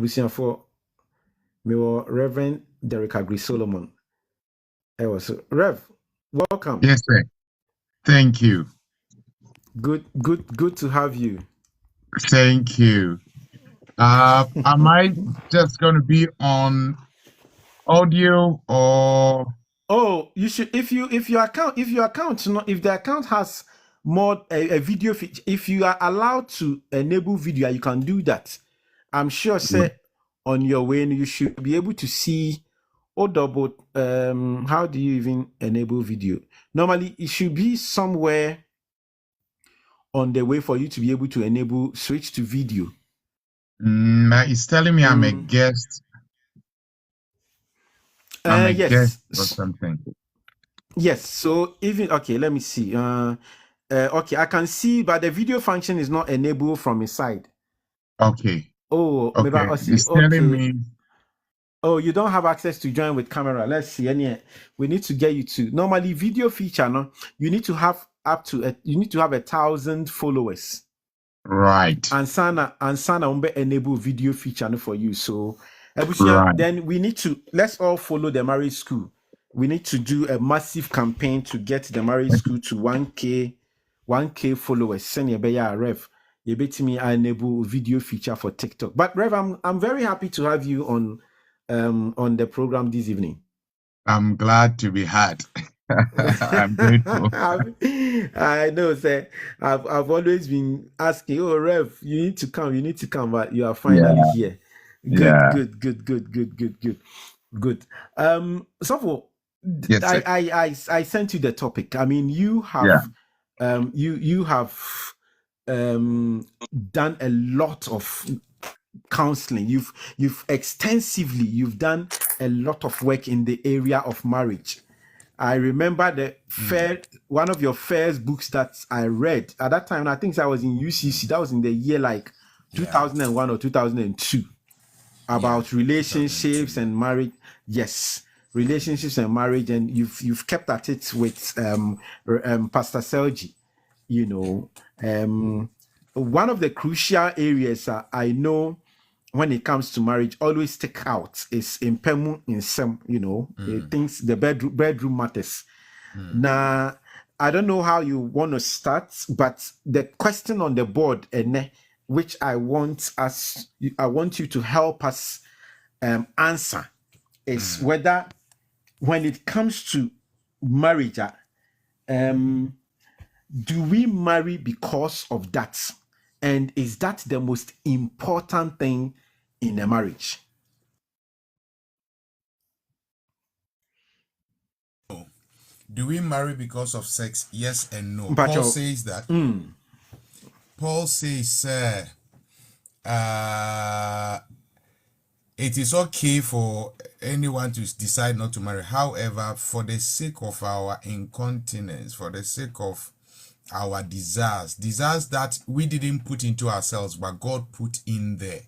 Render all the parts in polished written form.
Ebusia for me or Reverend Derek Aggrey Solomon. Rev, welcome. Yes, sir. Thank you. Good to have you. Thank you. Am I just going to be on audio or? Oh, you should if the account has more a video feature, if you are allowed to enable video, you can do that. I'm sure say on your way you should be able to see double how do you even enable video? Normally it should be somewhere on the way for you to be able to enable switch to video. It's telling me I'm a guest. I'm a guest or something. Yes, so even okay, let me see. Okay, I can see, but the video function is not enabled from his side. Okay. Oh, okay. Maybe I see. It's telling me. Oh, you don't have access to join with camera. Let's see. We need to get you to normally video feature. No, you need to have you need to have 1,000 followers. Right. And Sana enable video feature for you. So, right. Then we need to let's all follow the marriage school. We need to do a massive campaign to get the marriage school to 1K followers. Send your Rev. You bet me I enable video feature for TikTok. But Rev, I'm very happy to have you on the program this evening. I'm glad to be had. I'm grateful. I know, sir. I've always been asking, oh Rev, you need to come, but you are finally here. Good. So yes, I sent you the topic. I mean, you have you have done a lot of counseling. You've done a lot of work in the area of marriage. I remember one of your first books that I read at that time. I think I was in UCC. That was in the year like 2001 or 2002 about relationships and marriage. Yes, relationships and marriage, and you've kept at it with Pastor Selji. You know, one of the crucial areas I know when it comes to marriage always stick out is impemu in some, things, the bedroom matters. Now, I don't know how you want to start, but the question on the board, which I want you to help us answer is whether when it comes to marriage, do we marry because of that? And is that the most important thing in a marriage? Do we marry because of sex? Yes and no. Paul says that. Paul says, it is okay for anyone to decide not to marry. However, for the sake of our incontinence, for the sake of our desires that we didn't put into ourselves, but God put in there.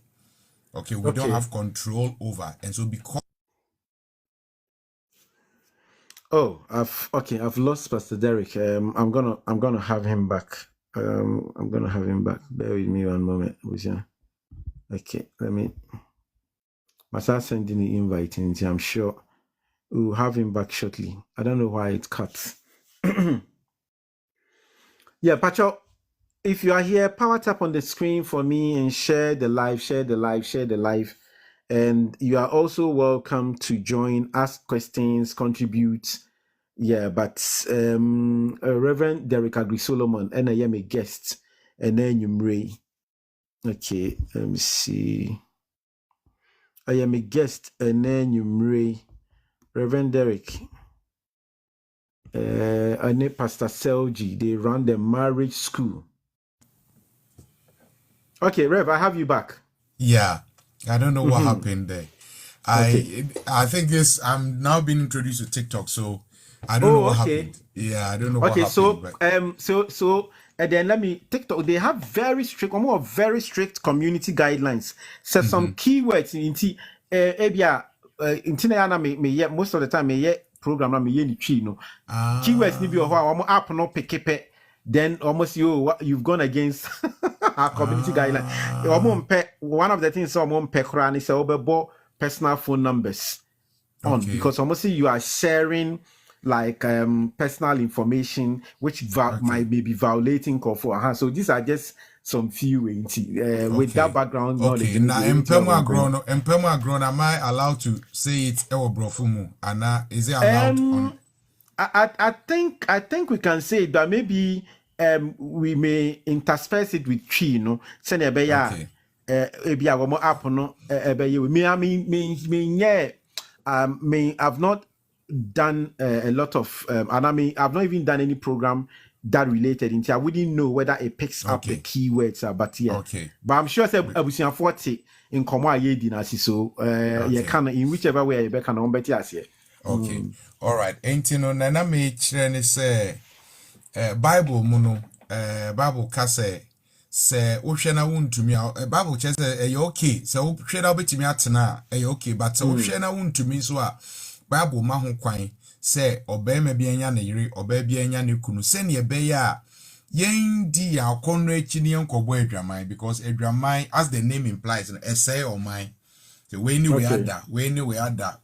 Okay, we don't have control over, and so because. Oh, I've lost Pastor Derek. I'm gonna have him back. I'm gonna have him back. Bear with me one moment. Okay, let me. Masa sending the invite, and I'm sure we'll have him back shortly. I don't know why it cuts. Yeah, Pacho, if you are here, power tap on the screen for me and share the live. And you are also welcome to join, ask questions, contribute. Yeah, but Reverend Derek Aggrey Solomon, and I am a guest, and then you may. Okay, let me see. I am a guest, and then you may. Reverend Derek. I need Pastor Selji. They run the marriage school. Okay, Rev, I have you back. Yeah, I don't know what happened there. I think I'm now being introduced to TikTok, so I don't know what happened. Yeah, I don't know what happened. So then let me TikTok. They have very strict community guidelines. So some keywords most of the time program na me ye ni twi no keywords ni bi o ho a app no pick then almost you've gone against our community guideline. One of the things someone pekra is about personal phone numbers on, because almost you are sharing like personal information which might be violating for. So these are just some few with that background knowledge. Now, empemo grown, am I allowed to say it? Brofumu, and is it allowed on? I think we can say that maybe we may intersperse it with tree, you know. Send a beya app no I've not done a lot of and I've not even done any program that related into. I wouldn't know whether it picks up the keywords, but yeah. But I'm sure I 40 in Komwa Yedi so yeah, can in whichever way you can on better as All right. Ain't no nana me chirene say Bible muno Bible kase say wohwe na wontumi Bible che say okay say wohwe na obetimi atena okay but say wohwe na wontumi so a Bible ma ho kwan say obema bi anya na yiri oba bi anya na kunu se ne ebe ya yen di ya akonno echi ne enkobo adwaman, because adwaman, as the name implies, say or mine. So when we had that,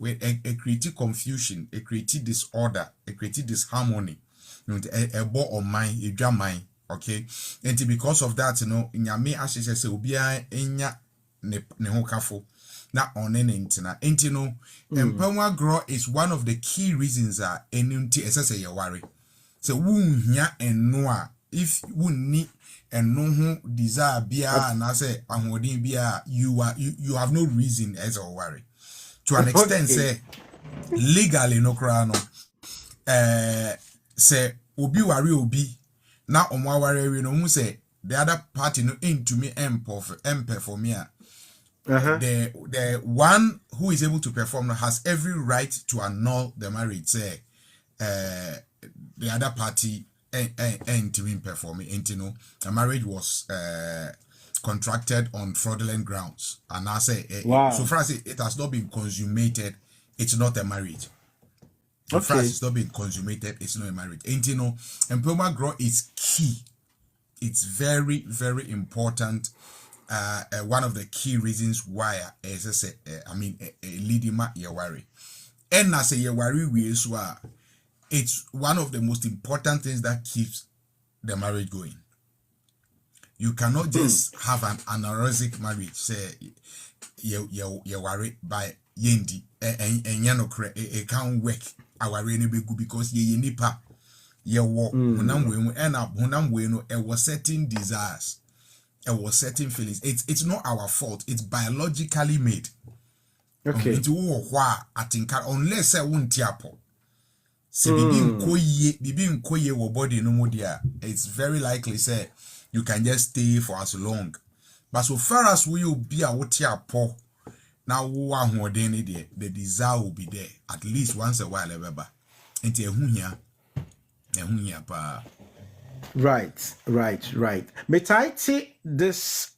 a create confusion, a create disorder, a create disharmony, a bo or mine, a dramine, okay? And because of that, in your me as say ubia enya ne hokafo. Na on entina entino empower grow is one of the key reasons that enunti esese ye worry. So wunya ennoa if wunni enno ho desire bia na say ahodin bia you have no reason as a worry. To an extent say legally no kra no say obi worry obi na omo worry we no hu say the other party no into me emper for me. The one who is able to perform has every right to annul the marriage. Say the other party ain't to perform it. The marriage was contracted on fraudulent grounds, and I say so far as it has not been consummated, it's not a marriage. So far as it's not been consummated, it's not a marriage. Employment growth is key. It's very, very important. One of the key reasons why leading my worry. And I say you worry we as well. It's one of the most important things that keeps the marriage going. You cannot just have an anaerobic marriage. Say you worry by yendi and yanokre it can't work. Our rainy be good because ye nipa ye walk hunam we end up hunam we no it was certain desires. It was certain feelings. It's not our fault. It's biologically made. Okay. It's I think unless I won't tiapo. So bibi nkoye wo body no more dia. It's very likely say you can just stay for as long. But so far as we will be a tiapo, now the desire will be there at least once a while ever. And pa. Right. May I take this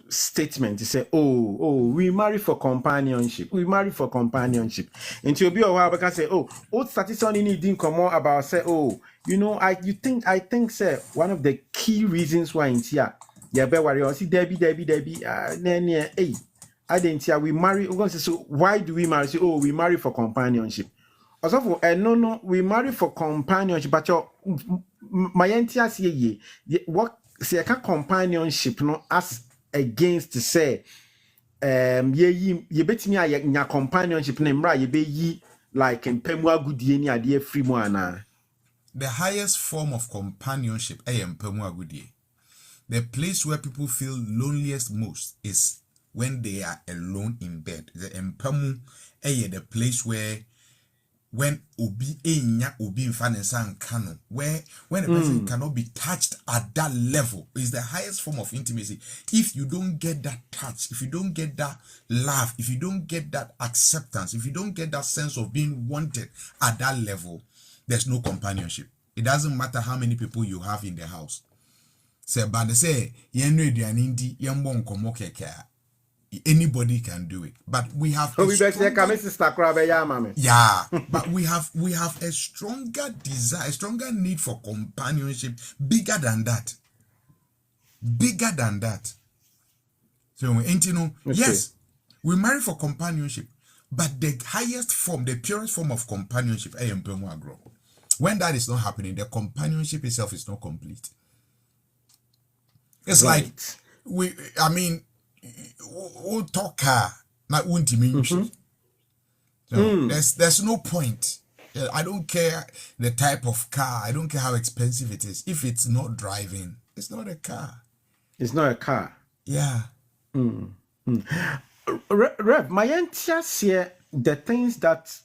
statement to say, we marry for companionship. And to be a while, because say, old statistics didn't come more about say, I think, sir, one of the key reasons why in here, yeah, be worry, see, Debbie, I didn't hear we marry. We're going to say, so why do we marry? Say, we marry for companionship. Also, no, we marry for companionship, but my entire say what say a companionship no as against to say ye bet me a companionship name right ye be ye like in pemwa goodie ni ade free mo ana. The highest form of companionship pemwa goodie. The place where people feel loneliest most is when they are alone in bed. The empemu the place where when obi in finance and canon, where when a person cannot be touched at that level is the highest form of intimacy. If you don't get that touch, if you don't get that love, if you don't get that acceptance, if you don't get that sense of being wanted at that level, there's no companionship. It doesn't matter how many people you have in the house. Say, but they say, Anybody can do it, but we have we sister yeah, but we have a stronger desire, a stronger need for companionship, bigger than that. So, yes, we marry for companionship, but the highest form, the purest form of companionship, when that is not happening, the companionship itself is not complete. It's like we talk not so there's no point. I don't care the type of car, I don't care how expensive it is. If it's not driving, it's not a car. It's not a car. Yeah. Rev, my here, the things that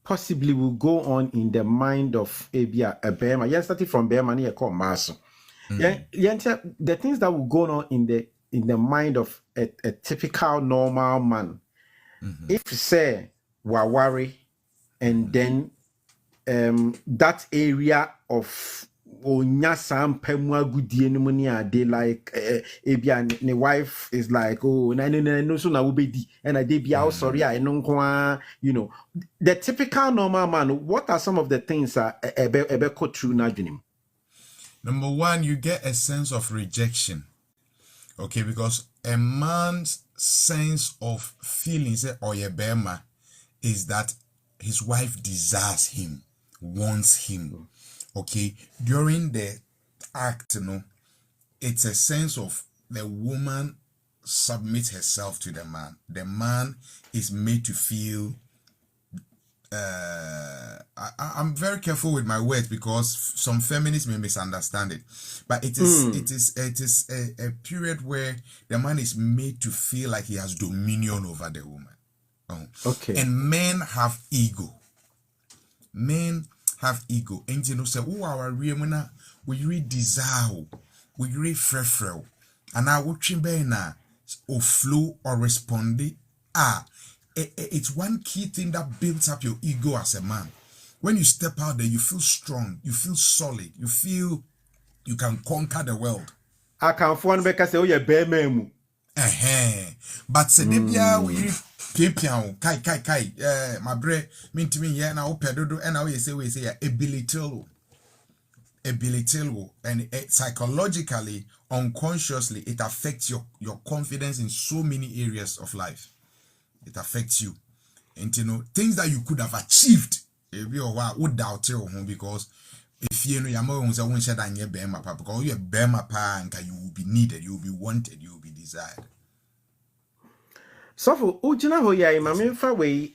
possibly will go on in the mind of a Bema. Yeah, starting from Bema, you call Maso. The things that will go on in the mind of a typical normal man. If say Wawari, and then that area of Onyasam Pemwa Gudi they like the wife is like, oh no so na ubedi and I did be out sorry I know you know the typical normal man. What are some of the things ebe go through na junim? Number one, you get a sense of rejection. Okay, because a man's sense of feelings or yebema is that his wife desires him, wants him. Okay, during the act, it's a sense of the woman submits herself to the man. The man is made to feel. I'm very careful with my words because some feminists may misunderstand it, but it is a period where the man is made to feel like he has dominion over the woman. Okay, and men have ego. And say, oh, our remuna, we read desire, we read frefrel, and I would chimbena or flow or respond. It's one key thing that builds up your ego as a man. When you step out there, you feel strong, you feel solid, you feel you can conquer the world. I can phone back and say, oh, yeah, Bema. But Sedebia, we Pipian, kai, my bre, mean to me, yeah, now pedodo, and now we say, ability, and psychologically, unconsciously, it affects your confidence in so many areas of life. It affects you. And things that you could have achieved, would doubt it because if you know your mom say won't share than your bema pa because you bema pa and you will be needed, you will be wanted, you will be desired. So for Ujina Hoya, Mamma way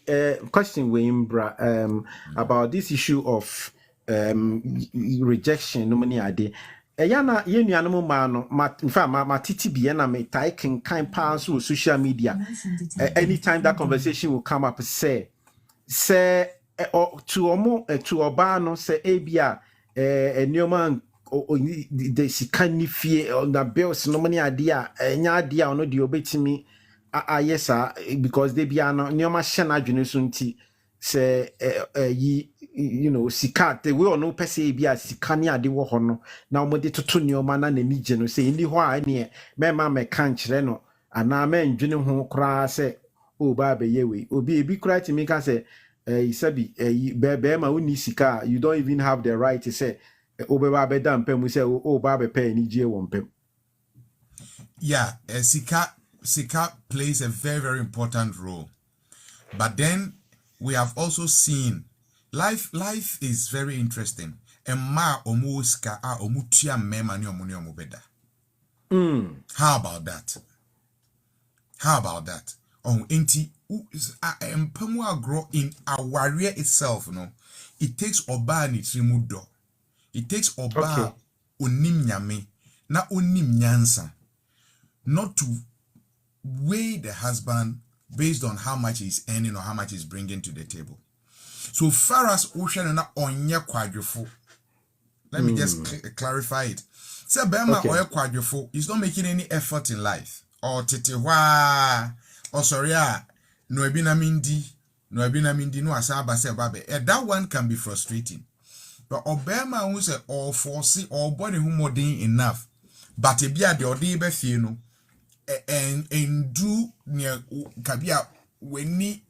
question Wimbra about this issue of rejection, no money idea. Yana yenu animal man, in fact, my TTB and I may type kind pass through social media. Anytime that conversation will come up, say to Obano, say Abia, a new man, the Sikani fear on the bills, no money idea, any idea on the obey to me. Yes, sir, because they be no near shana junusunti say you know sikat we all know per se be a sikania de wo hono na mo de toto neoma na ni gye no say ndi ho a ne me ma me kan kire no ana me ndwene ho kra say o ba be ye we obi ebi kra ti me ka say isabi be ma uni sika you don't even have the right to say o be ba be da mpem say o ba be pe ni gye wo mpem. Yeah, Sika plays a very, very important role. But then we have also seen life is very interesting. And ma omuska a omutia mema ni omuni omubeda. How about that? Enti empemu grow in our warrior itself, it takes oba ni trimudo. It takes oba onim nyame na onim nyansa. Not to weigh the husband based on how much he's earning or how much he's bringing to the table. So far as ocean na onye kwadwefo, let me just clarify it. Say Bema oye kwadwefo is not making any effort in life. Or titihwa, or sorry, no ebinamindi, no asaba se babe. That one can be frustrating. But Obama who say or foresee or body who more enough. But ebia de odi be fie no. and do near kabia when ni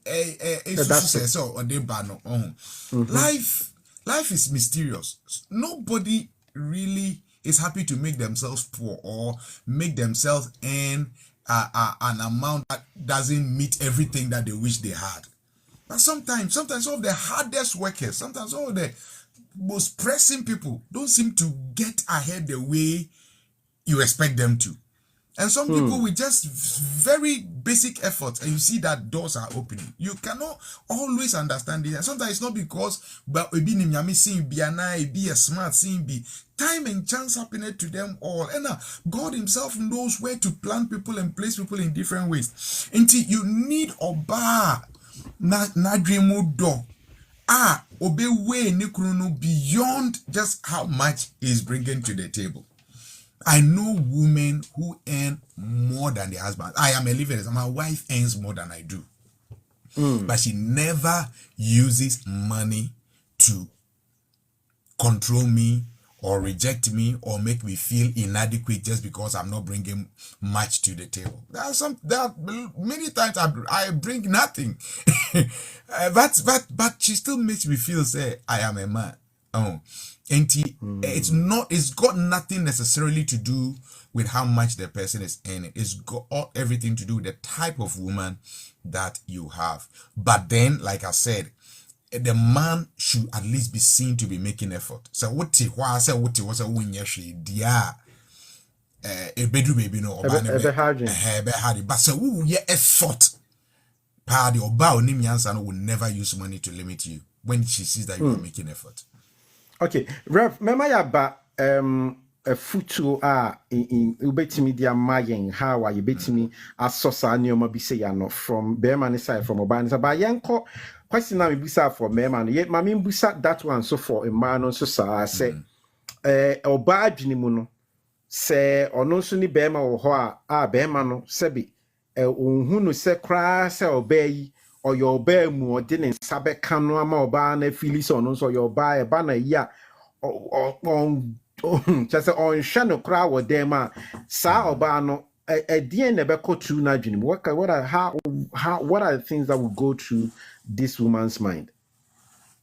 so or de bano on life is mysterious. Nobody really is happy to make themselves poor or make themselves earn an amount that doesn't meet everything that they wish they had. But sometimes some of the hardest workers, sometimes some of the most pressing people don't seem to get ahead the way you expect them to. And some people with just very basic efforts, and you see that doors are opening. You cannot always understand it. And sometimes it's not because but be a smart seeing be time and chance happening to them all. And God Himself knows where to plant people and place people in different ways. Until you need oba na dreamu do. Obey way nikunu beyond just how much He's bringing to the table. I know women who earn more than their husband. I am a living. My wife earns more than I do. But she never uses money to control me or reject me or make me feel inadequate just because I'm not bringing much to the table. There are many times I bring nothing. but she still makes me feel say I am a man. And it's got nothing necessarily to do with how much the person is earning. It's got everything to do with the type of woman that you have. But then, like I said, the man should at least be seen to be making effort. So what was a win yesterday, dear a bedroom baby no but so effort party or bow Nimiansan will never use money to limit you when she sees that you are making effort. Okay, Rev, mema ya ba a futu in ubetimi dia mayen how are you betimi asosa neoma bi say ya no from Bearman side from Oban side ba yenko question na me bisa for Bearman yet mami bisa that one so for a man no so say oba adwini mu no se ono so ni Bearman wo ho a Bearman no se bi onhu no se kra se obayi or your bear mu didn't sabe kano ama oba na fili so no so your ba e ba na ya on just on shano kra wo dem a sa oba no e die na be kotu na dwene what are the things that will go through this woman's mind?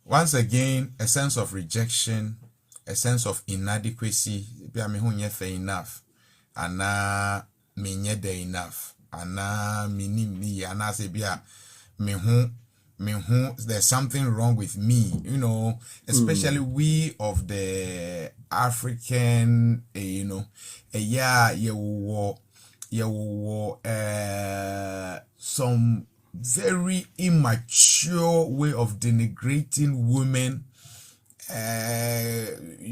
Once again, a sense of rejection, a sense of inadequacy. Be me hu nye fe enough ana me nye de enough ana minimi ana se bia me hu there's something wrong with me, especially we of the African, some very immature way of denigrating women.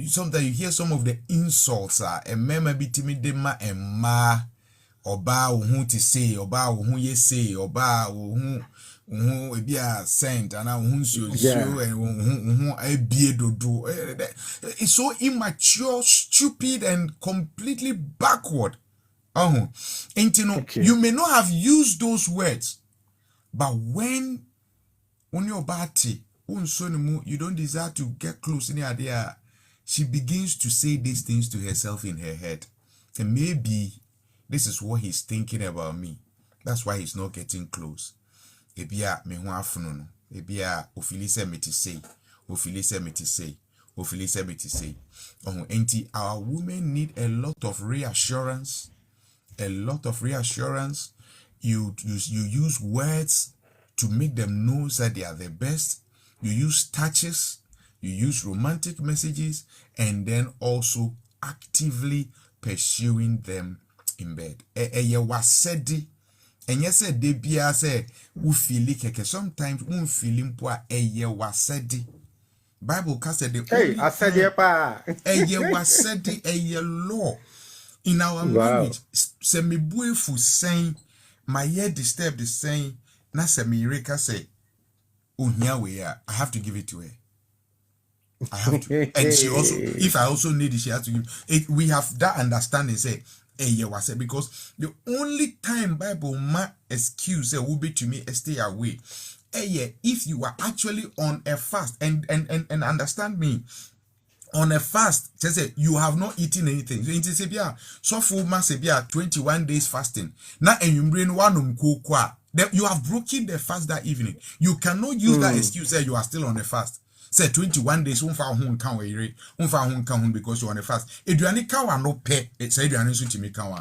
Sometimes you hear some of the insults a mema bitimi dema ma oba who to say oba who ye say oba who ebia sent and who so and it's so immature, stupid and completely backward. You may not have used those words, but when your body you don't desire to get close in the idea, she begins to say these things to herself in her head. And maybe this is what he's thinking about me. That's why he's not getting close. Ebia me ho afuno. Ebia ofilise me to say. Enti our women need a lot of reassurance. You use words to make them know that they are the best. You use touches, you use romantic messages, and then also actively pursuing them in bed. And yes, they be say we feel keke. Sometimes we feeling poor. Wasedi. Bible cast the hey, I said yeah, pa. Wasedi law in our marriage. Se me buefu saying my ear disturbed the saying. Na se me reka say. Here we are. I have to give it to her. I have to, and she also. If I also need it, she has to give it. We have that understanding. Say, because the only time Bible ma excuse will be to me stay away. If you are actually on a fast and understand me, On a fast, just say you have not eaten anything. So for mass 21 days fasting. Now and you bring one you have broken the fast that evening. You cannot use that excuse that you are still on the fast. Say 21 days, because you're on a fast. Eduane kawa no pe, say eduane so timi kawa.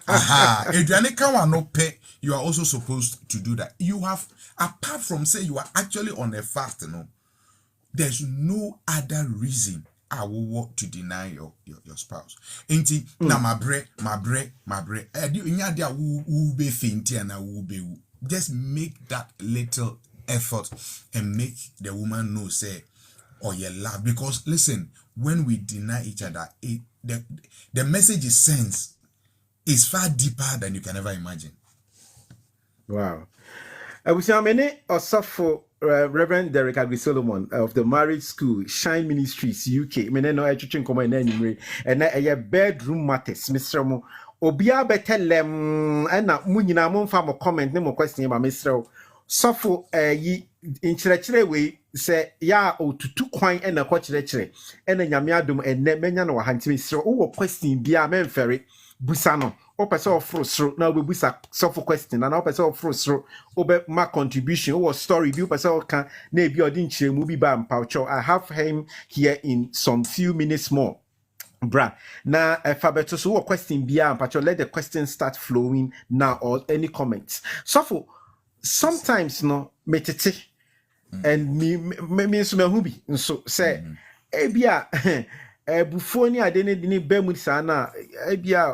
Aha, eduane kawa no pe, you are also supposed to do that. You have, apart from say you are actually on a fast, there's no other reason I will want to deny your spouse. Ain't na my bread. Just make that little effort and make the woman know, say, oh, you love. Because listen, when we deny each other, the message is sense is far deeper than you can ever imagine. Wow. We see how many for Rev Derek Aggrey Solomon of the Marriage School, Shine Ministries, UK. I know I teaching common anyway, and a bedroom matters, Mr. Mo. Obia betelem, and na munina mon farm comment, no more question about Mr. Suffer ye in chile way say ya o tutu kwine and a coach lecture, and a yamiadum and nemenya no hanti Mr. Oh, question be a man ferry, Busano. Opesa of frustro now we busa suffer question and opesa of frustro obe my contribution or story bi opesa can na bi odin chire mu bi ba mpaucho. I have him here in some few minutes more. Bra na fabeto so question bia mpaucho, let the question start flowing now or any comments. So for sometimes no metete and me so me hu bi so say ebia bufo ni ade ne ba mu sana ebia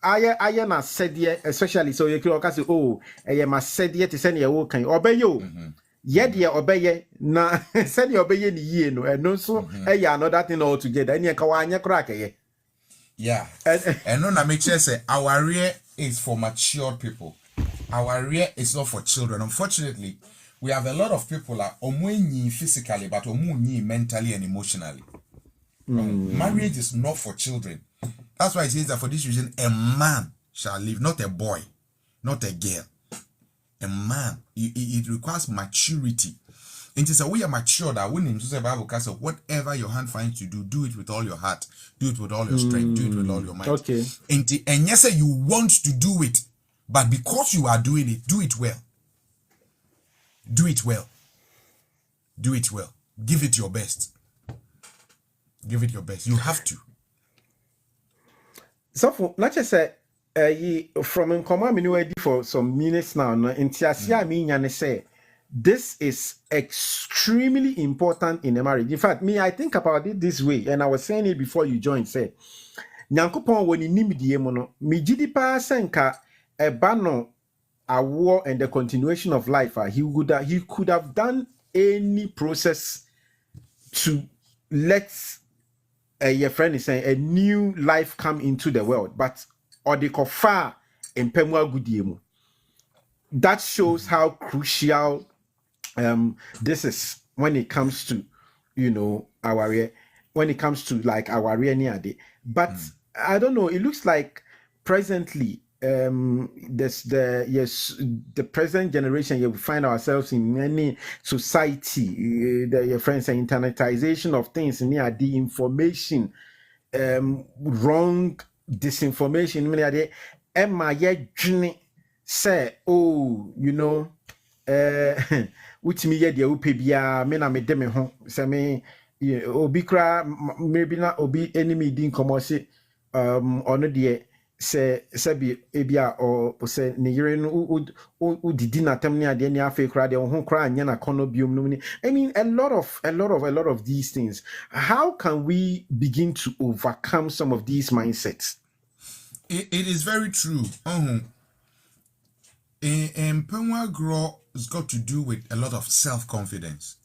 I na said especially so you can say oh I ma said to send your can obey you yet ye obey na send your obey ni ye no and no so another thing altogether any ka wanya crack yeah and no na make sure say our rear is for mature people. Our rear is not for children. Unfortunately, we have a lot of people like omwenyi physically but omunyi mentally and emotionally. Marriage is not for children. That's why it says that for this reason, a man shall live, not a boy, not a girl. A man. It requires maturity. And it's a way of mature that when in the Bible says whatever your hand finds to do, do it with all your heart, do it with all your strength, do it with all your might. Okay. And yes, you want to do it, but because you are doing it, do it well. Do it well. Do it well. Give it your best. Give it your best. You have to. So for not just say from in command for some minutes now in Tiasia me say this is extremely important in a marriage. In fact, I think about it this way, and I was saying it before you joined. Say Nyankopon when nimidie mo no me gidi pa senka eba no a war and the continuation of life. He could have done any process to let your friend is saying a new life come into the world, but odikofa empemwa gudiemu. That shows how crucial this is when it comes to our when it comes to like our niade. But I don't know, it looks like presently the present generation we find ourselves in many society, your friends say internetization of things near the information, wrong disinformation Emma say which me ye upe bia me na me de me ho say me obi kra maybe na obi enemy din komosi ono de say bi ebia or say ne yere no udidi na tem ne ade ne afa kra de ho kra anya na kono biom no ni. I mean a lot of these things. How can we begin to overcome some of these mindsets? It is very true. Empower grow has got to do with a lot of self-confidence.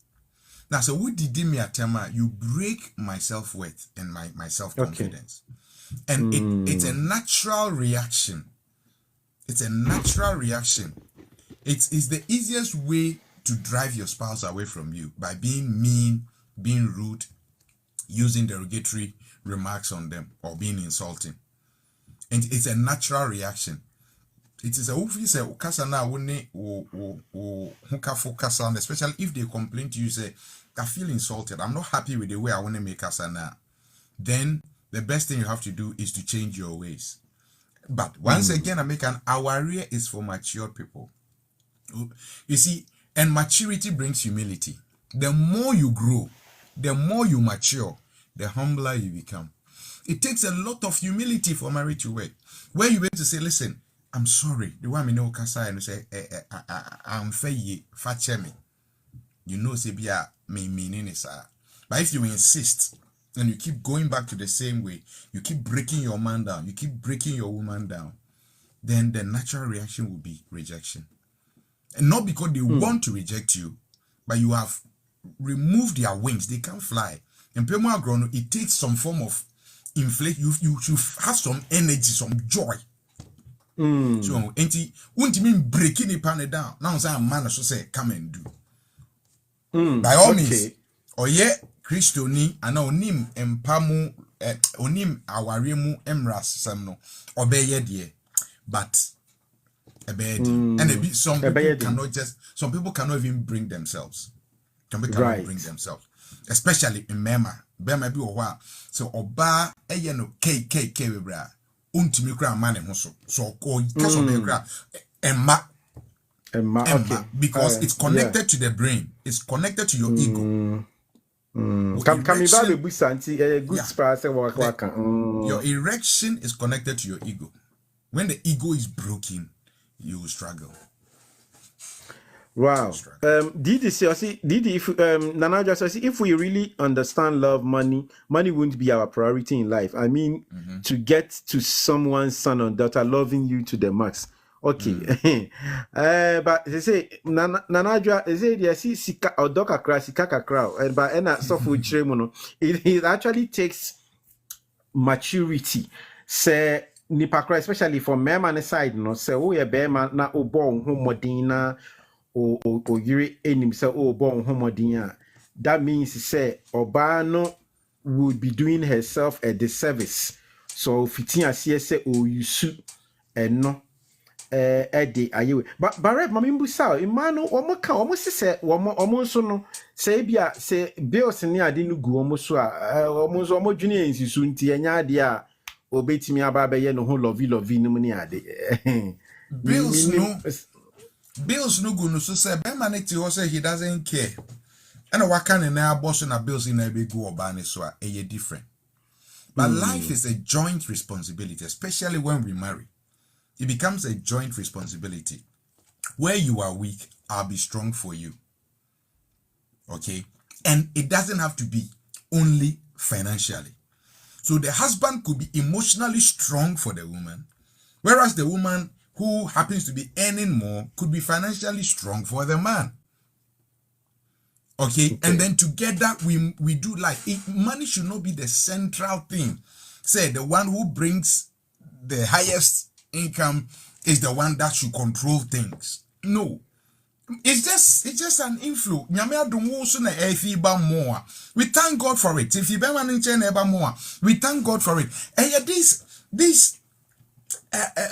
Now, so what did me atema? You break my self-worth and my self-confidence. Okay. And it's a natural reaction. It's a natural reaction. It's the easiest way to drive your spouse away from you by being mean, being rude, using derogatory remarks on them, or being insulting. And it's a natural reaction. It is a office kasa na woni o hukafo kasa, especially if they complain to you say I feel insulted. I'm not happy with the way I want to make us now. Then the best thing you have to do is to change your ways. But once again, I make an aware is for mature people. You see, and maturity brings humility. The more you grow, the more you mature, the humbler you become. It takes a lot of humility for marriage to work. Where you able to say, listen, I'm sorry. The one me know kasa and say, I'm fair me. You know, say be me meaning is but if you insist and you keep going back to the same way, you keep breaking your man down, you keep breaking your woman down, then the natural reaction will be rejection. And not because they want to reject you, but you have removed their wings. They can't fly. And it takes some form of inflate. You have some energy, some joy. So, and won't mean breaking the panel down. Now, say a man so say, come and do. By all means, or yet, Christoni, and onim empamu, onim awarimu emras samno, obey ye, but and some people cannot some people cannot even bring themselves. Some people cannot bring themselves, especially in Mema. Bema be owa. So oba no KKK webra. Untimi kra man so ko kaso be kra emma okay. Because it's connected to the brain. It's connected to your ego. Your erection is connected to your ego. When the ego is broken, you will struggle. Wow. Didi if Nana just say if we really understand love, money wouldn't be our priority in life. I mean, to get to someone's son or daughter loving you to the max. Okay. But they say Nana they say they see sika or doka kra sika kakra but software tremono. It actually takes maturity. Say nipakra, especially for men side, no say oh yeah bear na obo homodina or yuri enim say oh bon homodina. That means say Obano would be doing herself a disservice. So fitin as say oh you suit and no Eddie ayewe. But Rev mamimbu sao imano omo ka omo se omo so no say bia say bills ni ade no gu omo so a omo so omo dwene ensisu nti enya ade a obetimi aba be ye no ho lovey no mu ni ade. Bills no go no so say be man it say he doesn't care. And what can na boss na bills in be go oba ne so a different. But life is a joint responsibility, especially when we marry. It becomes a joint responsibility. Where you are weak, I'll be strong for you. Okay? And it doesn't have to be only financially. So the husband could be emotionally strong for the woman, whereas the woman who happens to be earning more could be financially strong for the man. Okay? And then together we do life. Money should not be the central thing. Say the one who brings the highest income is the one that should control things. No. It's just an inflow. We thank God for it. If you be managing more, we thank God for it. And yet this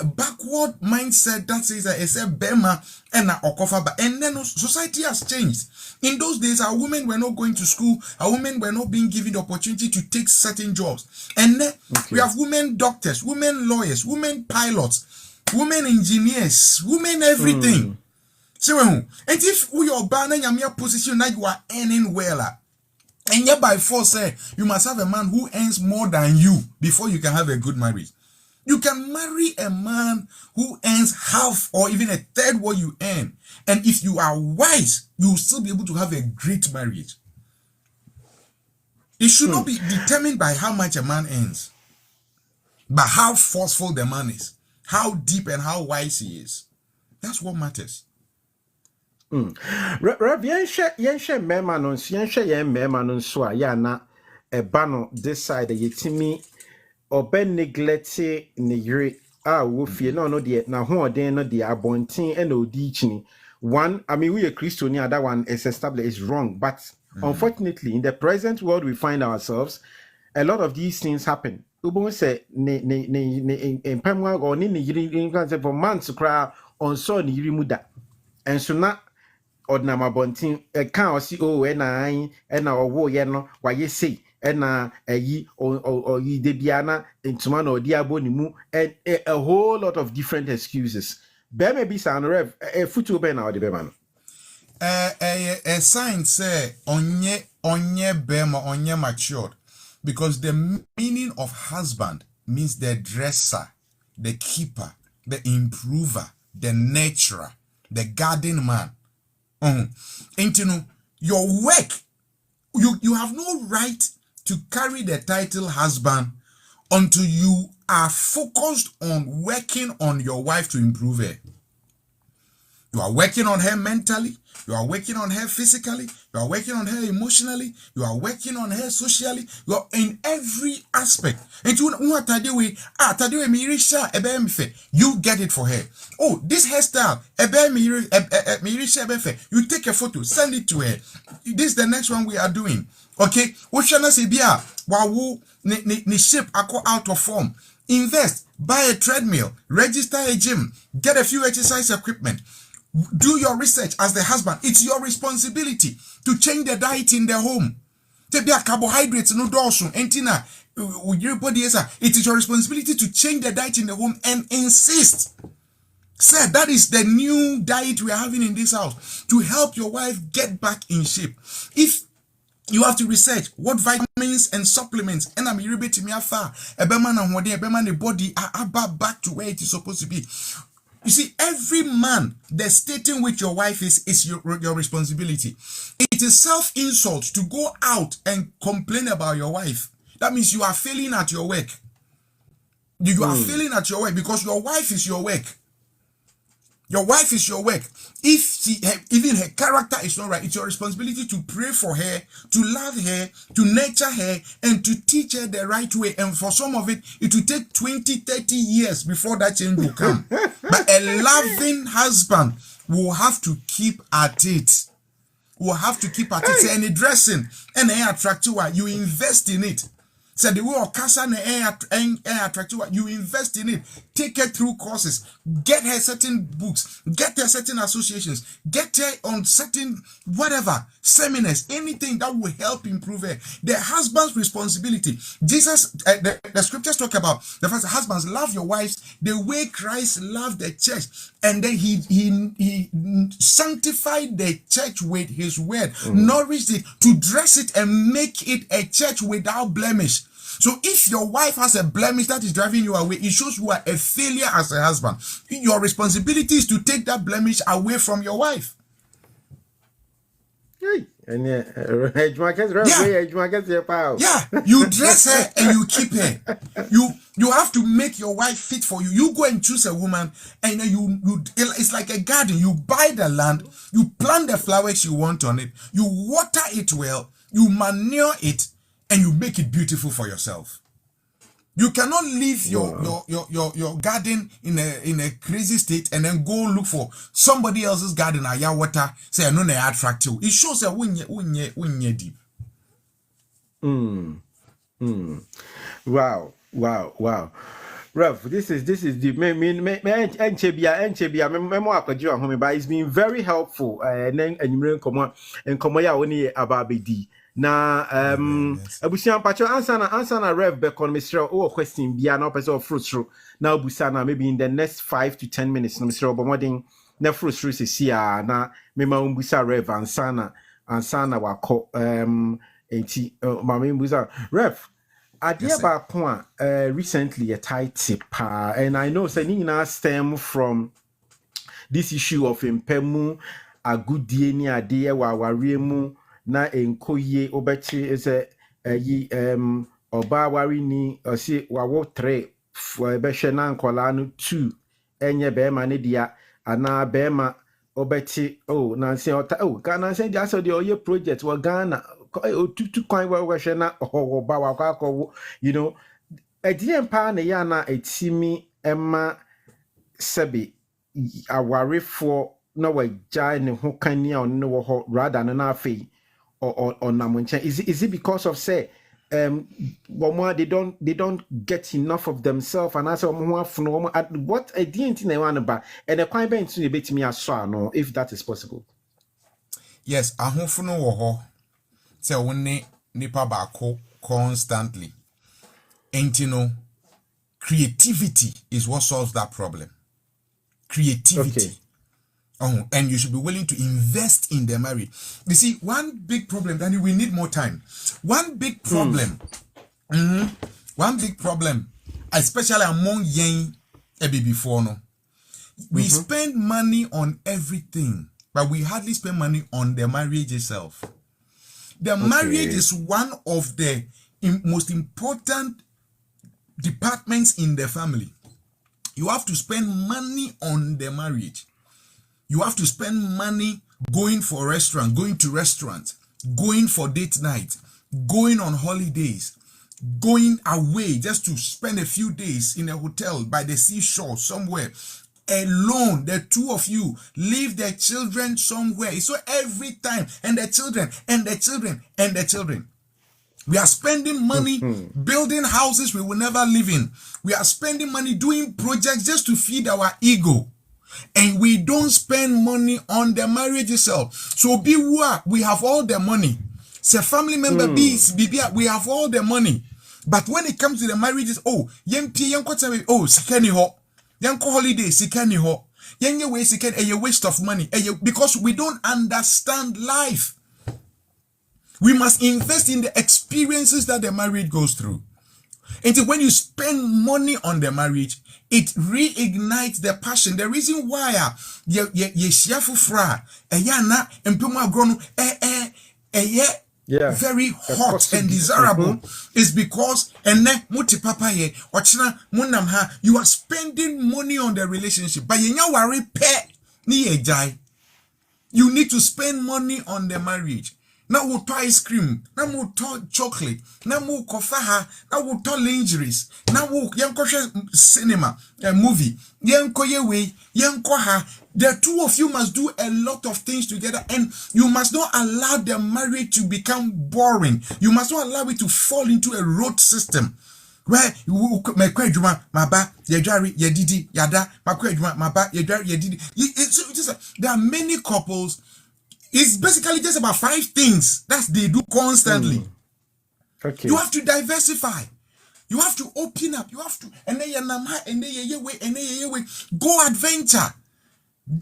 backward mindset that says that it's a bema and a okofa, and then society has changed. In those days, our women were not going to school. Our women were not being given the opportunity to take certain jobs. And then we have women doctors, women lawyers, women pilots, women engineers, women everything. So, and if we are banning a position that you are earning well, and yet by force, you must have a man who earns more than you before you can have a good marriage. You can marry a man who earns half or even a third what you earn. And if you are wise, you will still be able to have a great marriage. It should not be determined by how much a man earns, but how forceful the man is, how deep and how wise he is. That's what matters. Rev yenshe mema no yenshe yen mema no so a ya na eba no this side yetimi obe neglect ne yire a wo fie no de na ho oden no de abonten and odi chini. One, I mean we a Christian, that one is established is wrong, but unfortunately in the present world we find ourselves, a lot of these things happen. Ubon say ne empemwa or ni yiri for months cry on so ni yiri muda. And so now ordinary bontin can see oh and I wo ye no why you say and ye or ye debiana into man or diabo nimu and a whole lot of different excuses. Be may be san rev a foot ben or the beman. A sign say onye bema onye matured, because the meaning of husband means the dresser, the keeper, the improver, the nurturer, the garden man. And you know, your work, you have no right to carry the title husband until you are focused on working on your wife to improve her. You are working on her mentally. You are working on her physically. You are working on her emotionally. You are working on her socially. You are in every aspect. And you get it for her. Oh, this hairstyle. You take a photo, send it to her. This is the next one we are doing. Okay? Ni shape out of form. Invest. Buy a treadmill. Register a gym. Get a few exercise equipment. Do your research as the husband. It's your responsibility to change the diet in the home. Take their carbohydrates, no dorsum, entina. It is your responsibility to change the diet in the home and insist. Sir, that is the new diet we are having in this house to help your wife get back in shape. If you have to research what vitamins and supplements and I'm irritating me afar. A the body are back to where it is supposed to be. You see, every man, the stating which your wife is your responsibility. It is self-insult to go out and complain about your wife. That means you are failing at your work. You are failing at your work because your wife is your work. Your wife is your work. If even her character is not right, it's your responsibility to pray for her, to love her, to nurture her, and to teach her the right way. And for some of it, it will take 20, 30 years before that change will come. But a loving husband will have to keep at it. Will have to keep at it. And dressing and attractive, you invest in it. So the way of casa and attractive, you invest in it. Take her through courses. Get her certain books. Get her certain associations. Get her on certain whatever seminars. Anything that will help improve her. The husband's responsibility. Jesus, the scriptures talk about the first husbands love your wives the way Christ loved the church, and then he sanctified the church with his word, nourished it to dress it and make it a church without blemish. So if your wife has a blemish that is driving you away, it shows you are a failure as a husband. Your responsibility is to take that blemish away from your wife. Yeah, you dress her and you keep her. You have to make your wife fit for you. You go and choose a woman, and it's like a garden. You buy the land, you plant the flowers you want on it, you water it well, you manure it, and you make it beautiful for yourself. You cannot leave your garden in a crazy state and then go look for somebody else's garden aya water say no na attractive. It shows that unye deep. Wow. Rev, this is the but it's been very helpful. And then and komo ya oni ababedi. Na abusian pacho answer na Rev Bekon Mr. O question bia na person fruit na abusana maybe in the next 5 to 10 minutes no Mr. Obomodin na fruit se na mema umbusa Rev ansana wako enti mama umbusa Rev idea ba ko recently a tight pa, and I know say ni na stem from this issue of impemu agudie ni ade wa waremu na enkoye obechi is yi oba wari ni osi wawo 3 be hwe na nkola no 2 enye be ma ne dia ana be ma obechi na se Ghana se dia so de oye project wa Ghana tutu kwan wa hwe na oba wa kwa you know edie mpa na ya na etimi ema sebe awarefo na wagya ne ho kania on ne wo ho rather na afei or namunchen. Is it because of say they don't get enough of themselves and also what I didn't know about and the quite been to bit me as no if that is possible. yes, ahofono wo ho. Se wone nipa baako constantly. Entino, creativity is what solves that problem. Creativity. Okay. Oh, and you should be willing to invest in the marriage. You see, one big problem, Danny, we need more time. One big problem, one big problem, especially among young before no, we spend money on everything, but we hardly spend money on the marriage itself. The marriage is one of the most important departments in the family. You have to spend money on the marriage. You have to spend money going for restaurant, going to restaurants, going for date night, going on holidays, going away just to spend a few days in a hotel by the seashore somewhere. Alone, the two of you leave their children somewhere. So every time, and the children, and the children, and the children. We are spending money building houses we will never live in. We are spending money doing projects just to feed our ego. And we don't spend money on the marriage itself. So we have all the money. Say family member B, we have all the money. But when it comes to the marriages, sikeni ho. Yanko holiday, sikeni ho. Yenye way sikeni, a waste of money. Because we don't understand life. We must invest in the experiences that the marriage goes through. And so when you spend money on the marriage, it reignites the passion. The reason why very hot and desirable is because you are spending money on the relationship. But you need to spend money on the marriage. Now we'll talk ice cream. Now we'll talk chocolate. Now we'll kofaha. Now we'll talk lingeries. Now we'll cinema, a movie. The two of you must do a lot of things together, and you must not allow the marriage to become boring. You must not allow it to fall into a rote system. Where there are many couples. It's basically just about 5 things that they do constantly. Okay. You have to diversify. You have to open up. You have to go adventure.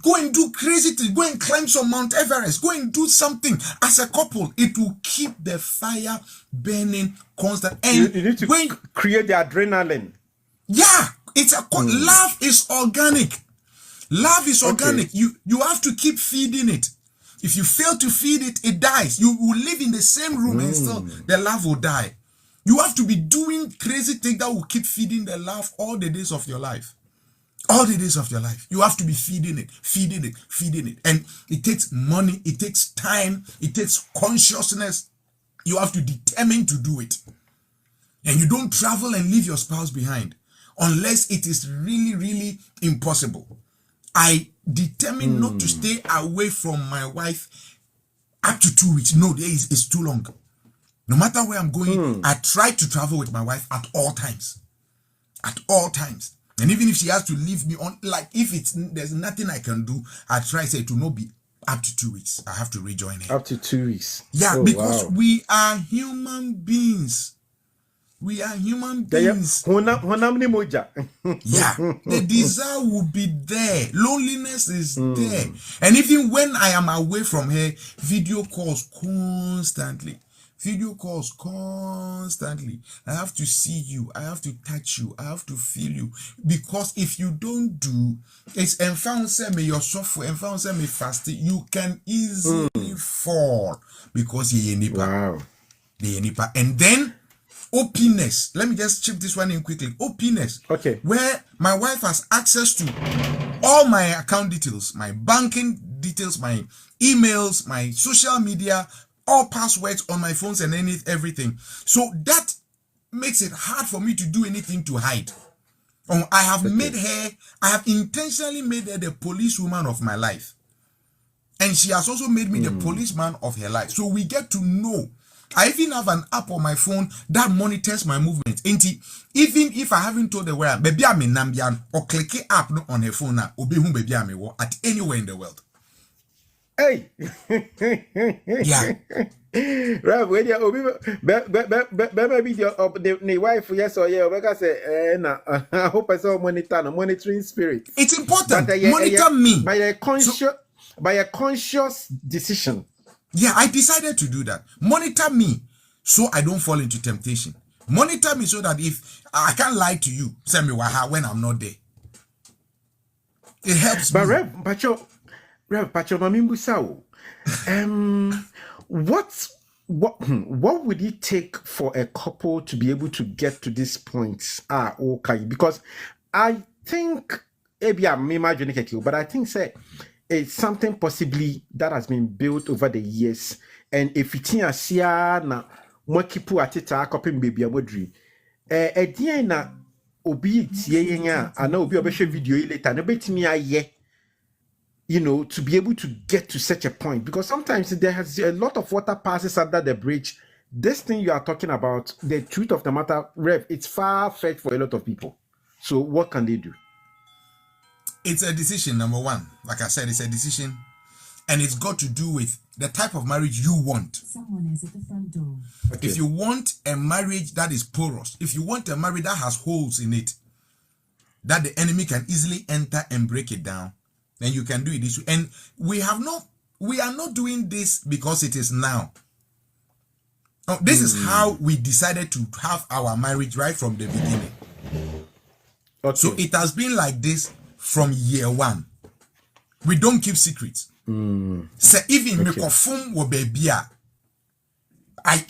Go and do crazy things. Go and climb some Mount Everest. Go and do something as a couple. It will keep the fire burning constant. And you need to create the adrenaline. Yeah, it's love is organic. Love is organic. Okay. You have to keep feeding it. If you fail to feed it, it dies. You will live in the same room and still the love will die. You have to be doing crazy things that will keep feeding the love all the days of your life. All the days of your life. You have to be feeding it, feeding it, feeding it. And it takes money, it takes time, it takes consciousness. You have to determine to do it. And you don't travel and leave your spouse behind unless it is really, really impossible. I determined not to stay away from my wife up to 2 weeks. No, it's too long. No matter where I'm going, I try to travel with my wife at all times. At all times. And even if she has to leave me on, like if there's nothing I can do, I try to say to not be up to 2 weeks. I have to rejoin her. Up to 2 weeks. Yeah, because we are human beings. We are human beings. Yeah, the desire will be there. Loneliness is there. And even when I am away from her, video calls constantly. Video calls constantly. I have to see you. I have to touch you. I have to feel you. Because if you don't do, it's your software, fasting, you can easily fall because you're nipa. And then openness. Let me just chip this one in quickly. Openness. Okay. Where my wife has access to all my account details, my banking details, my emails, my social media, all passwords on my phones and everything. So that makes it hard for me to do anything to hide. I have intentionally made her the policewoman of my life. And she has also made me the policeman of her life. So we get to know. I even have an app on my phone that monitors my movements. Even if I haven't told her where I'm, baby I'm in Nambian, or click it app on her phone now, baby I'm at anywhere in the world. Hey. Yeah. Rev, when you obi be the wife, yes or yeah, because say na I hope I saw monitoring spirit. It's important. But Monitor me. By a conscious decision. Yeah, I decided to do that. Monitor me so I don't fall into temptation. Monitor me so that if I can't lie to you, send me when I'm not there. It helps but me. Rev, Mamimbu Sao. What would it take for a couple to be able to get to this point? Okay, because I think maybe I'm imagining it, but I think say it's something possibly that has been built over the years, and if it's na mo kipu atita copying baby amodri na obi tie yen ana obi obehwe video later na betimi aye, you know, to be able to get to such a point, because sometimes there has a lot of water passes under the bridge. This thing you are talking about, the truth of the matter, Rev, it's far-fetched for a lot of people. So what can they do? It's a decision, number one. Like I said, it's a decision, and it's got to do with the type of marriage you want. Someone is at the front door. Okay. If you want a marriage that is porous, if you want a marriage that has holes in it, that the enemy can easily enter and break it down, then you can do it this way. And we are not doing this because it is now. Oh, this is how we decided to have our marriage right from the beginning. Okay. So it has been like this from year one. We don't keep secrets. So even me confirm wo baby, I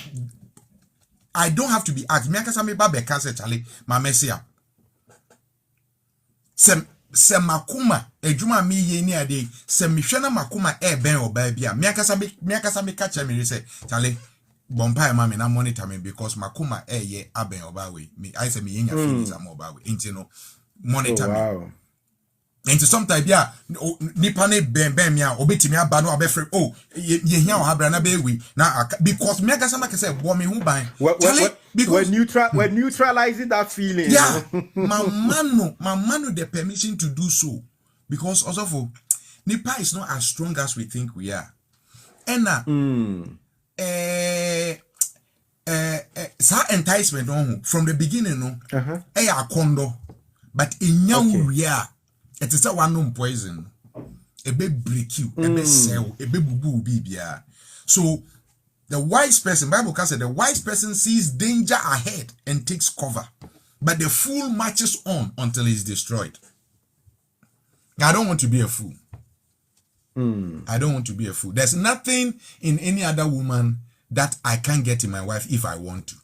don't have to be asked. Me akasa me ba be ka say Charlie, ma mesia. Se makuma ejuma mi ye ni ade se me hwe na makuma e ben oba bia me akasa me ka che me say Charlie, bompa ma me na monitor me because makuma e ye aben oba we me I say me yenya feelings am oba we nti no monitor me. And sometimes yeah, nipa ne ben me a obetimi aba no abefre ye hia o habra na be we na because me akasa make say bo me hu ban because we're neutralizing that feeling. Yeah, my man the permission to do so, because also for nipa is not as strong as we think we are. And sa enticement on from the beginning no kondo, but in young we are. It is a one poison. A big break you, a big sell, a big boo bibia. So the wise person, Bible can say the wise person sees danger ahead and takes cover, but the fool marches on until he's destroyed. I don't want to be a fool. I don't want to be a fool. There's nothing in any other woman that I can't get in my wife if I want to.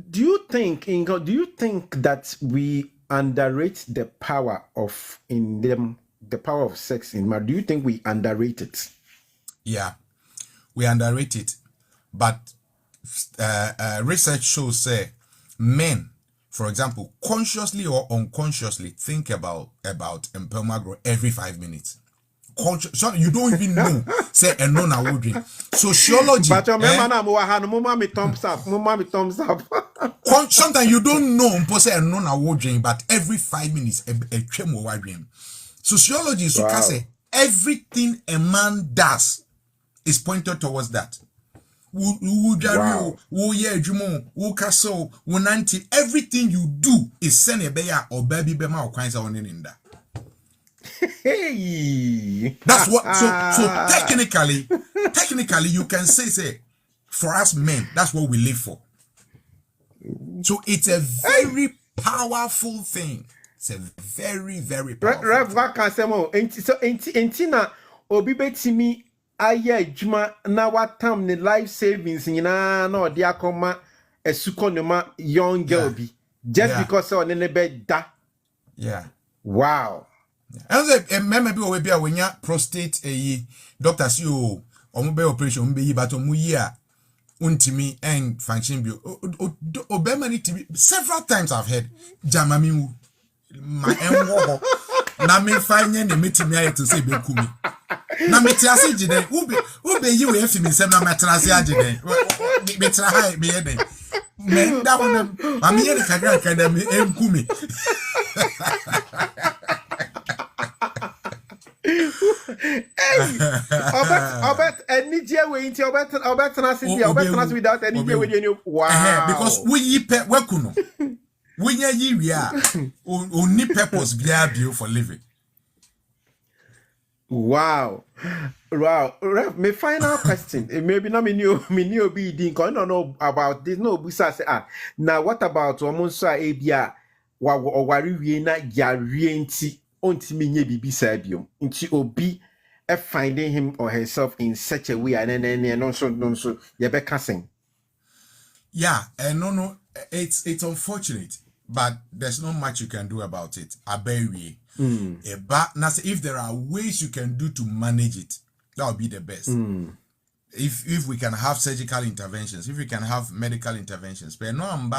Do you think that we underrate the power of the power of sex in marriage? Do you think we underrate it? Yeah, we underrate it, but research shows men, for example, consciously or unconsciously think about sperm every 5 minutes. So you don't even know. Say a no na would drink. Sociology. But mommy thumbs up. Sometimes you don't know say a no na would drink, but every 5 minutes a chemo would drink. Sociology so can say everything a man does is pointed towards that. Everything you do is send a bear or baby bema or kinds of in that. Hey, that's what. So technically, you can say for us men, that's what we live for. So it's a very powerful thing. It's a very, very powerful. Rev Wakasemo, entina obi betimi aye juma na watam ne life savings nyina na odi akoma esukonoma young girl bi just because on ne be da. Yeah. Wow. And say maybe we be when ya prostate doctors you omobe operation mbe yi but omu yi a untimi and function bi obema TV several times I've heard jamami my enwo na me fanye ne metimi aye to say be kumi na meti ase gide ube yi we afi mi sem na metra ase agide metra hai be ye den me da wona am ye de kagra me enkumi. Obet any day we into Obet without any day with wow. Because we yi pe wekuno. We yi we are only purpose be for living. Wow. Rev, my final question. Maybe not me new be didn't know about this. No, busa say now what about Omonsa Abia or wari na yarienti onti minye bibi sabium. Inchi obi finding him or herself in such a way and also Yebeka sing. Yeah, and no, it's unfortunate, but there's not much you can do about it. Abewi. But if there are ways you can do to manage it, that would be the best. If we can have surgical interventions, if we can have medical interventions, but no,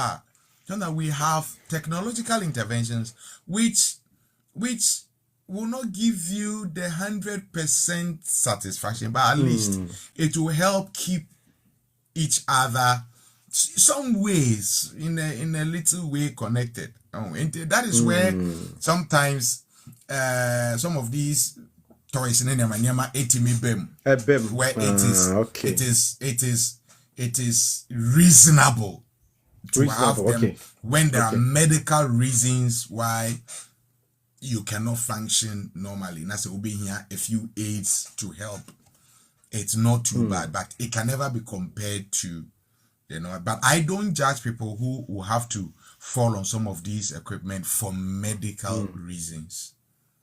that we have technological interventions which will not give you the 100% satisfaction, but at least it will help keep each other some ways in a little way connected. And that is where sometimes some of these toys in Nyama etimi bem where it is reasonable to have them when there are medical reasons why you cannot function normally. That's will be here a few aids to help. It's not too bad, but it can never be compared to, but I don't judge people who will have to fall on some of these equipment for medical reasons.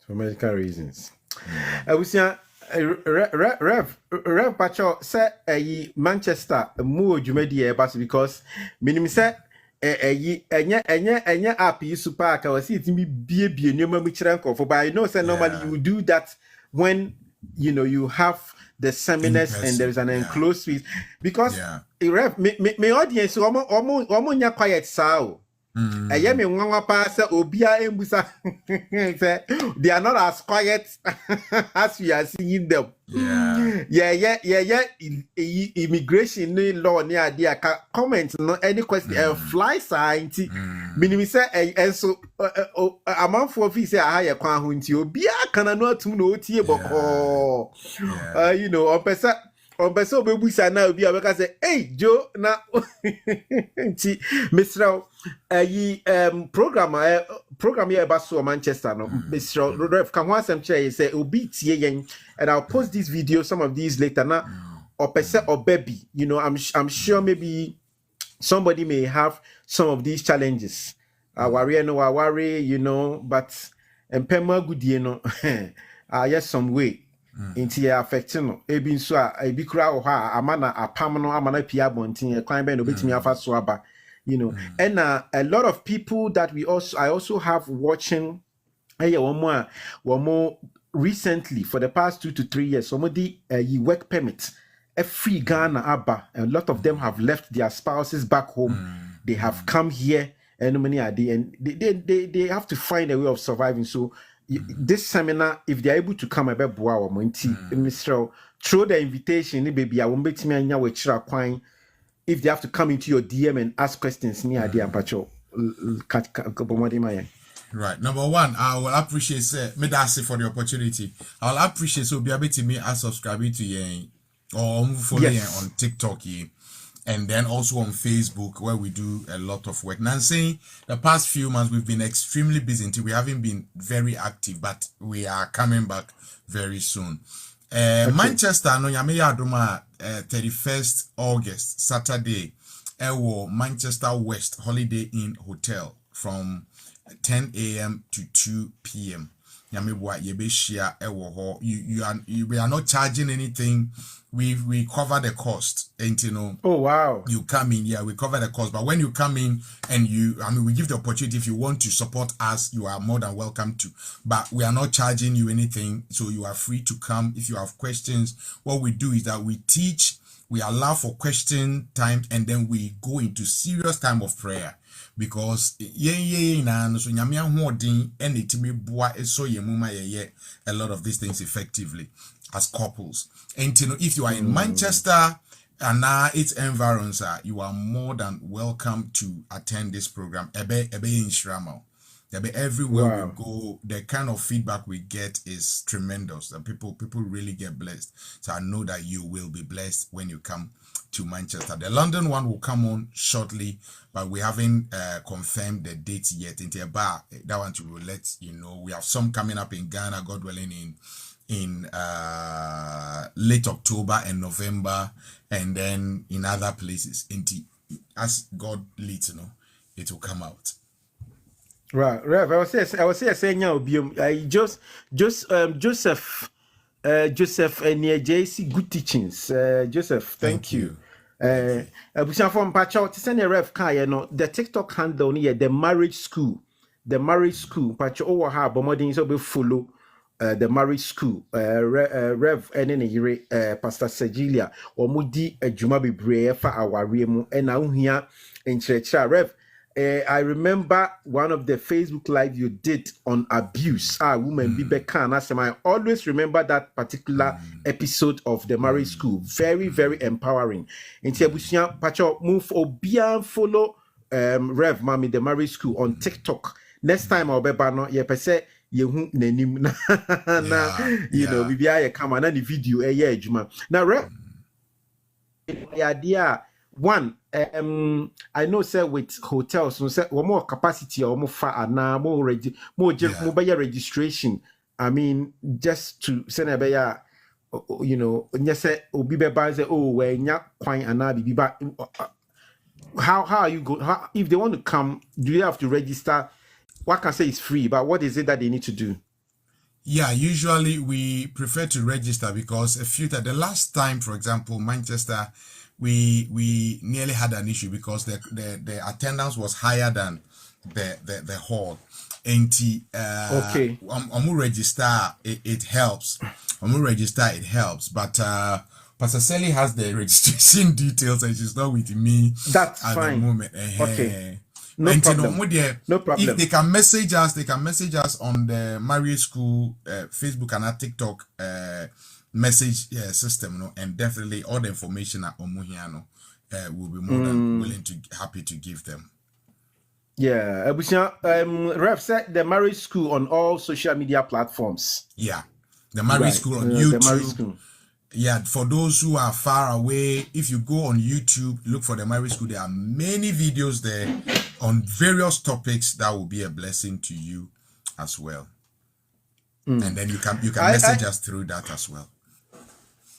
For medical reasons. I was saying, Rev Pacho say Manchester more Jumedi bus because minimum say enya app you super I was see it be new for, but I know say normally you do that when you have the seminars and there's an enclosed space because Rev me audience omo quiet sao. Me obia embusa they are not as quiet as we are seeing them. Immigration law near there comment no any question fly sign minimum say and so amount for fee say higher kwan ho nti obia kana no atum no tie boko on person obebusa na obi abeka say hey Joe na nti Mr. program here baso Manchester no Mr. Rev can one some share say obi tie yen and I'll post this video some of these later na or person or baby I'm sure maybe somebody may have some of these challenges worry but empema good yes some way into affecting no ebi so ebi kura ho amana apam no amana pia bontin kwan be no betimi afa so aba and a lot of people that I also have watching one more recently for the past 2 to 3 years somebody work permit a free Ghana aba a lot of them have left their spouses back home they have come here and many are they and they have to find a way of surviving. So this seminar, if they're able to come about Boa Mr. Through the invitation, baby, I won't bet me if they have to come into your DM and ask questions near the Ampacho. Right. Number one, I will appreciate me that's for the opportunity. I'll appreciate so be able to me as subscribing to you or follow on TikTok and then also on Facebook where we do a lot of work. Nancy, the past few months we've been extremely busy until we haven't been very active, but we are coming back very soon. Manchester, no yameya adoma 31st August, Saturday, Manchester West Holiday Inn Hotel from 10 a.m. to 2 p.m. We are not charging anything. We cover the cost, and oh wow, you come in, we cover the cost. But when you come in and we give the opportunity. If you want to support us, you are more than welcome to. But we are not charging you anything, so you are free to come. If you have questions, what we do is that we teach, we allow for question time, and then we go into serious time of prayer. Because a lot of these things effectively as couples. And if you are in Manchester and its environs, you are more than welcome to attend this program. Ebe in Shramao. Everywhere we Wow. go, the kind of feedback we get is tremendous. And people really get blessed. So I know that you will be blessed when you come to Manchester. The London one will come on shortly, but we haven't confirmed the dates yet. In the bar, that one we will let you know. We have some coming up in Ghana, God willing, in late October and November, and then in other places. As God leads, it will come out. Right, Rev. I was saying now, Joseph, Joseph, and JC, good teachings. Joseph, thank you. Abusia from Pacho, to send a Rev Kaya, the TikTok handle near the marriage school, Pacho, oh, how, but more than so be follow. The marriage school, Rev, and then Pastor Segilia, or Mudi, a Juma be brave for our remo, and now here in church, Rev. I remember one of the Facebook live you did on abuse. Women be back. I always remember that particular episode of the marriage school. Very, very empowering. In Tiabusia, Pacho, move or follow Rev Mami the marriage school on TikTok. Next time I'll be bano ye you know, we be come on any video juma. Now Rev idea one I know say with hotels so say more capacity or more far now more registration. I mean just to send a you know say obi be say oh we nya kwan ana bibi ba how are you go if they want to come do you have to register? What can say is free, but what is it that they need to do? Yeah, usually we prefer to register because the last time, for example, Manchester, we nearly had an issue because the attendance was higher than the hall. And Okay. Register it helps. Register it helps, but Pastor Sally has the registration details and she's not with me. That's at fine. the moment. Okay. No problem. No problem. If they can message us on the marriage school Facebook and our TikTok message system, and definitely all the information at Omuhiano will be more than happy to give them. Yeah, Rev said the marriage school on all social media platforms. Yeah, the marriage school on YouTube. The marriage school. Yeah, for those who are far away, if you go on YouTube, look for the marriage school. There are many videos there on various topics that will be a blessing to you as well. And then you can message us through that as well.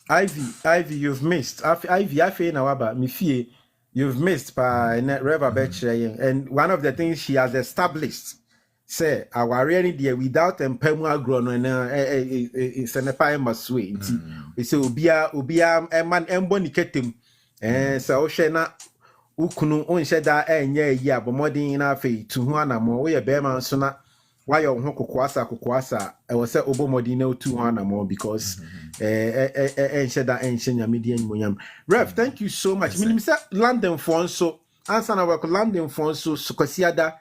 Ivy, you've missed. Ivy, I feel now about me fear. You've missed by Rev and one of the things she has established. Say our really dear without empemu grown and it's an empire must wait. It's ubia man emboni ketem. So shena ukunu onsheda ya bomodin na fe to hu anamo we be man so na why your kokwasa I was say obomodin na to hu anamo because ensheda enshenya media nyam. Rev, thank you so much. Minim say London for so answer na work London for so sukosiada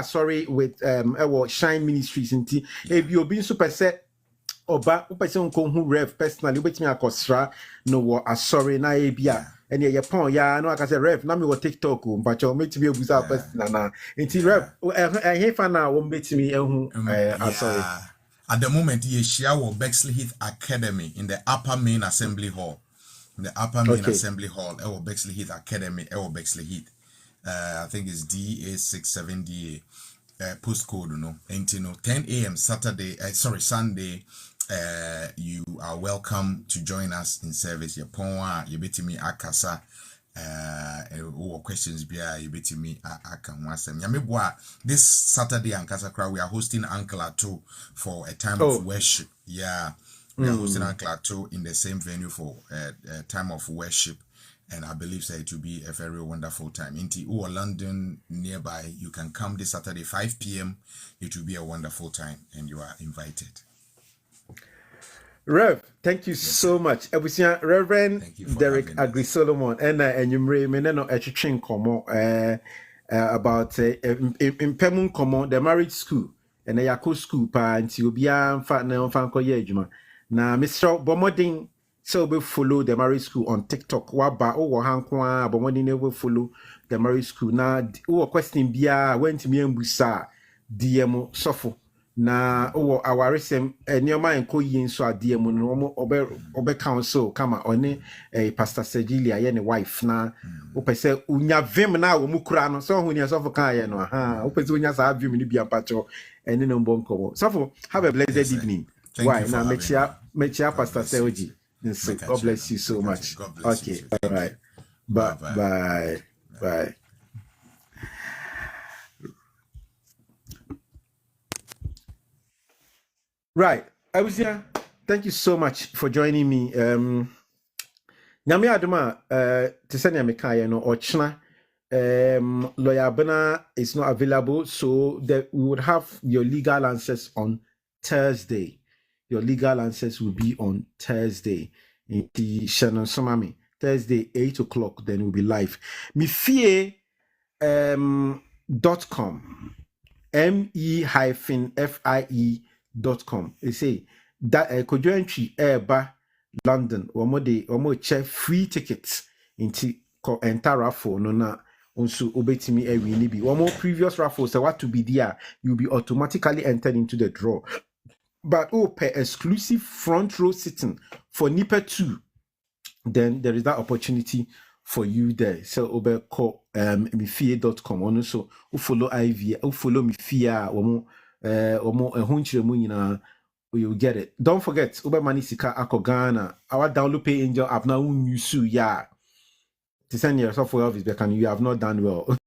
sorry with Shine Ministries nti ebi obi nso pese oba upese nko hu Rev personally obetimi akosra no sorry na ebia ene ye pon ya no aka say Rev na me wo TikTok o mpacho metimi ebuza personal na nti Rev hefa na wo betimi ehu sorry at the moment ye share wo Bexley Heath Academy in the upper main assembly hall. The upper main assembly hall, Bexley Heath Academy, Bexley Heath. I think it's DA67DA postcode, And 10 a.m. Sunday, you are welcome to join us in service. You beti me akasa, questions be you beti me akanwasem. This Saturday Ankasa crowd we are hosting Uncle Ato for a time of worship. Yeah. We are hosting Uncle Ato in the same venue for a time of worship, and I believe it will be a very wonderful time. In London nearby, you can come this Saturday 5 p.m. It will be a wonderful time, and you are invited. Rev, thank you so much. Reverend Derek Aggrey Solomon and you may know a chicken about in Pemun Common, the marriage school, and a Yako school, and you'll be a fan of Fanko Yejuma. Now, Mr. Bomodin, So we follow the marriage school on TikTok. Waba o hankwa but when never follow the marriage school. Now o question bia went me mbusa DM sofo. Na our resem neoma enko yin so DM no obe council kama one Pastor Segilia ye ne wife na o pese unya vim na wo mukura no so hu ne sofo kan ye no o pese unya sa vim ni bia pacho ene no bonko. Sofo, have a blessed evening. Why now mechia Pastor Seoji. So God bless you so much. Okay, all right. Bye. Right. I was here. Thank you so much for joining me. Nyame adoma to send me kaya no ochna lawyer Bena is not available, so that we would have your legal answers on Thursday. Your legal answers will be on Thursday. In the Shannon Somami. Thursday, 8 o'clock, then we'll be live. Mefie.com. MEFIE.com. They say that Kojoentry Airba London, Omo check free tickets into enter raffle no na also obetimi every nibi. One more previous raffles, so what to be there, you'll be automatically entered into the draw. But per exclusive front row sitting for Nipper 2, then there is that opportunity for you there. So over call mifie.com. Also follow IV, follow Mifia you'll get it. Don't forget Uber Money Sika Ako Ghana. Our download PayAngel app now you yeah. To send your software office back and you have not done well.